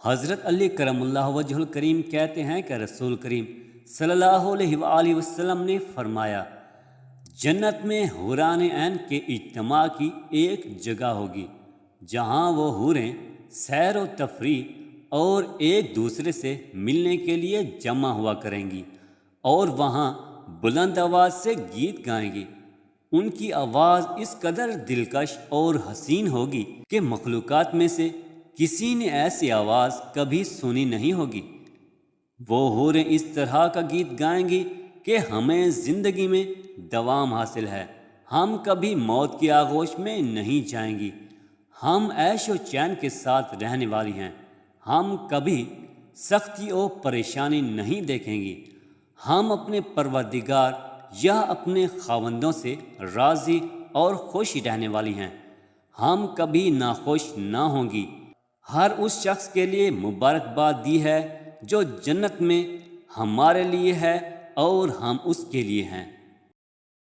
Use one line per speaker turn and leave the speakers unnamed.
حضرت علی کرم اللہ وجہ الکریم کہتے ہیں کہ رسول کریم صلی اللہ علیہ وآلہ وسلم نے فرمایا، جنت میں حوران عین کے اجتماع کی ایک جگہ ہوگی جہاں وہ حوریں سیر و تفریح اور ایک دوسرے سے ملنے کے لیے جمع ہوا کریں گی اور وہاں بلند آواز سے گیت گائیں گی۔ ان کی آواز اس قدر دلکش اور حسین ہوگی کہ مخلوقات میں سے کسی نے ایسی آواز کبھی سنی نہیں ہوگی۔ وہ حوریں اس طرح کا گیت گائیں گی کہ ہمیں زندگی میں دوام حاصل ہے، ہم کبھی موت کی آغوش میں نہیں جائیں گی، ہم عیش و چین کے ساتھ رہنے والی ہیں، ہم کبھی سختی اور پریشانی نہیں دیکھیں گی، ہم اپنے پروردگار یا اپنے خاوندوں سے راضی اور خوش رہنے والی ہیں، ہم کبھی ناخوش نہ ہوں گی۔ ہر اس شخص کے لیے مبارکباد دی ہے جو جنت میں ہمارے لیے ہے اور ہم اس کے لیے ہیں۔